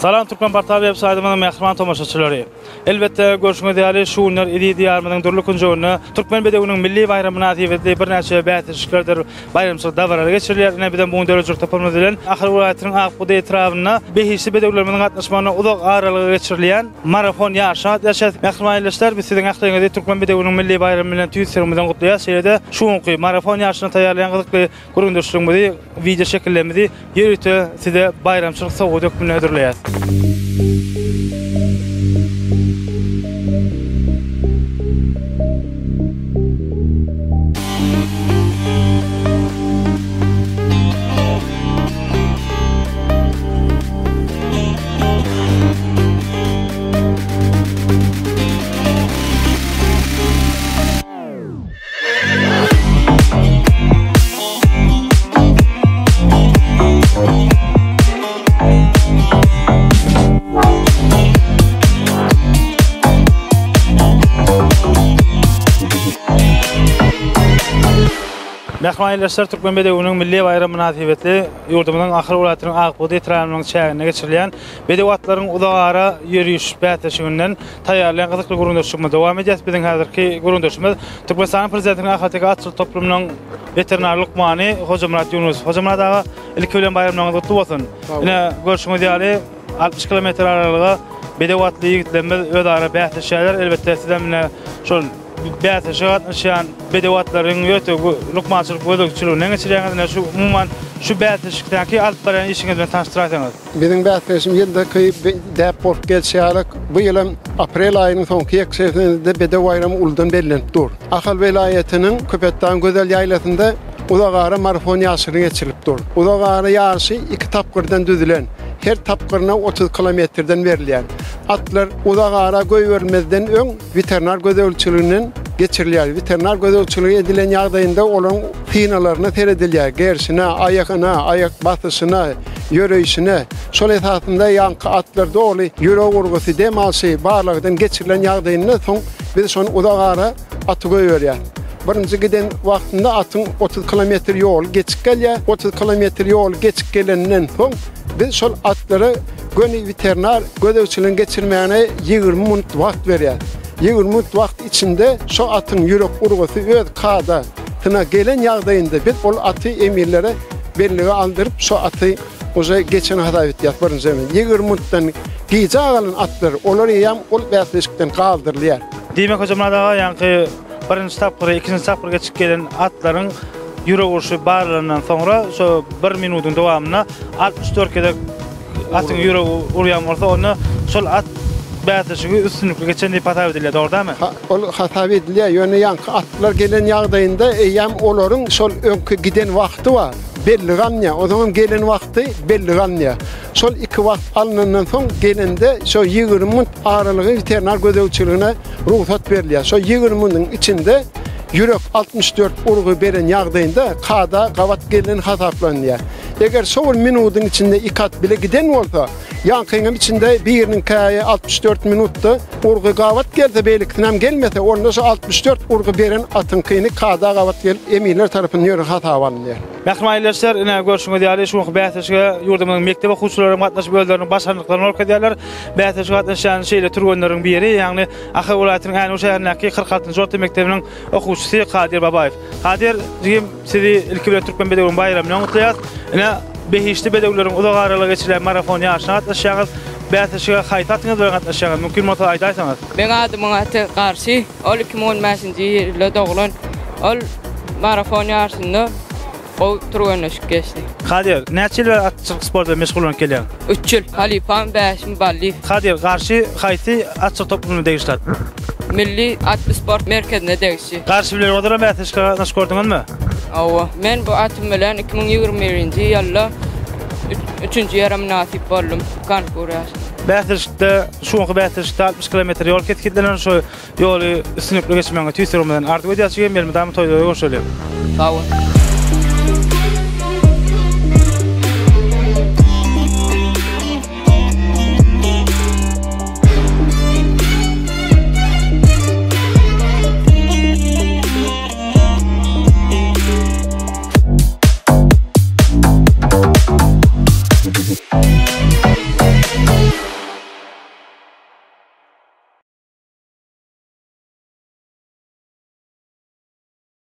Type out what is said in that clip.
Salam Türkmen portal web saytymyň mähriman tomaşaçylary. Elbetde görüşmek diýeli şu günler idi diýarmyň durly kunjagynda Türkmen bedewiniň milli bayramyna täze bir näçe bätişiklerdir bayramçylyk dawrary geçirilýär. Ine bilen bu döwlet tapylma bilen ahir welaýatynyň Akbuda etrawyna beýişli bedewlerimiň gatnaşmagyna uzak aralyga geçirilýän marafon ýaşat ýaşat mährimanlar biz siziň ahlyňyzda Türkmen bedewiniň milli bayramy bilen tüýsürmeden gutlaýar. Şeýle şu günki marafon ýaşatyny taýýarlayan gyzykly gurundaşlygymyzy video şekillemidi ýerite size bayramçylyk sowga dökmüne ödürleýär. Mährimanlar Türkmen bedewiniň milli bayramy münasibetli ýurdumyň ahir welaýatynyň Akbuda etrawynyň çägine geçirilýän bedewatlaryň uzagara ýürüýüş bätişiginden taýýarlanan gyzykly gurundaşygymy dowam edýär. Biziň häzirki gurundaşymyz Türkmenistan prezidentiniň ahirki atçylyk toplumynyň veterinarlyk many Hojamurat Ýunus. Hojamurat aga ilki bilen bayramyňyz gutly bolsun. Ine görüşmek diýeli 60 kilometr aralyga bedewatly ýigitlerimiz özara bätişýärler. Elbetde sizden bilen şol bätişigat şan bedewatlaryň ýöte lukmançylyk bölükçülüğüne geçirýäňizde şu umman şu bätişikdäki alyp baran işiňiz bilen taşdyraýsyňyz. Biziň bätişim ýyldaky däp bolup gelýär. Bu ýyl aprel aýynyň soňky ýekşefinde bedew bayramy uldan bellenip dur. Ahal welaýatynyň Köpetdağ gözel ýaýlasynda uzagara marafon ýaşyry geçirilip dur. Uzagara ýaşy 2 tapgyrdan düzülen. Her tapgyrna 30 kilometrden berilýär. Atlar uzagara göýbermezden öň veterinar gözegçiliginden geçirilýär. Veterinar gözegçiligi edilen ýagdaýynda olaryň finalaryna seredilýär. Gerşine, aýagyna, aýak basyşyna, ýöreýişine, şol esasynda ýanky atlar doly ýürek urgusy demasy barlygdan geçirilen ýagdaýynda soň biz şonu uzagara aty göýberýär. Birinji giden wagtynda atyň 30 kilometr ýol geçip gelýär. 30 kilometr ýol geçip gelenden soň biz şol atlary göni veterinar gözegçiligiň geçirmäne 20 minut wagt berýär. 20 minut wagt içinde şo atyň ýürek urgusy öz kada tyna gelen ýagdaýynda biz ol aty emirlere bellige aldyryp şo aty oja geçen hada etýär. Birinji 20 minutdan giýje alan atlar olary ýam ol bätişikden galdyrylýar. Diýmek hojamlar aga ýanky birinji tapgyry, ikinji tapgyra geçip gelen atlaryň ýürek uruşy barlandan soňra şo 1 minutyň dowamyna 64 kere atyň ýüregi urýan bolsa onu şol at bätişigi üstünlükle geçen diýip hatap edilýär, dogrymy? Ol hatap edilýär. Ýöne ýanky atlar gelen ýagdaýynda ýam olaryň şol öňkü giden wagty bar. Belli gamnya, o zaman gelen wagty belli gamnya. Şol 2 wagt alynandan soň gelende şo 20 minut aralygy veterinar gözegçiligine ruhsat berilýär. Şo 20 minutyň içinde ýürek 64 urgy beren ýagdaýynda kada gawat gelen hasaplanýar. Eger şol minutyň içinde 2 at bile giden bolsa, ýankynyň içinde biriniň käýe 64 minutda urgy gawat gelse beýlikden gelmese, onda şo 64 urgy beren atynkyny kada gawat gelip emirler tarapyndan ýürek hasapanýar. Mährimanlar ine görüşmek diýeli şu bätişige ýurdumyň mektep okuwçylary gatnaşyp bölümleriniň başarlyklaryny orkadýarlar. Bätişige gatnaşan şeýle türgenleriň biri, ýagny Ahir welaýatynyň Äňur şäherindäki 46-njy orta mekdebiniň okuwçysy Kadir Babaýew. Kadir, diýim sizi ilki bilen Türkmen bedewiniň bayramyny gutlaýar. Ine beýişli bedewleriň uzak aralyga geçirilen marafon ýaşyna gatnaşýaňyz, bätişige haýtatyňyz bilen gatnaşýaňyz mümkin bolsa aýdaýsaňyz. Ben adymyň aty Garşy, ol 2015-nji ýylda doglan. Ol marafon ýaşynda o turganlaşyp geçdi. Kadir, näçe ýyl atçylyk sportda meşgul kelýär? 3 ýyl. Halifam 5 balli. Kadir, Garşy haýsy atçylyk toplumyny degişler? Milli atlı sport merkezine degişi. Garşy bilen odara bätişige gatnaşyp gördüňizmi? Awa, men bu atym bilen 2021-nji ýylda 3-nji ýara nasip boldum konkursa. Bätişikde şu anky bätişikde 60 kilometr ýol ketgenden şo ýoly üstünlikle geçmäge tüýsürmeden ardyp edýär. Gelmeli, damy toýda görüşelim. Sağ olun.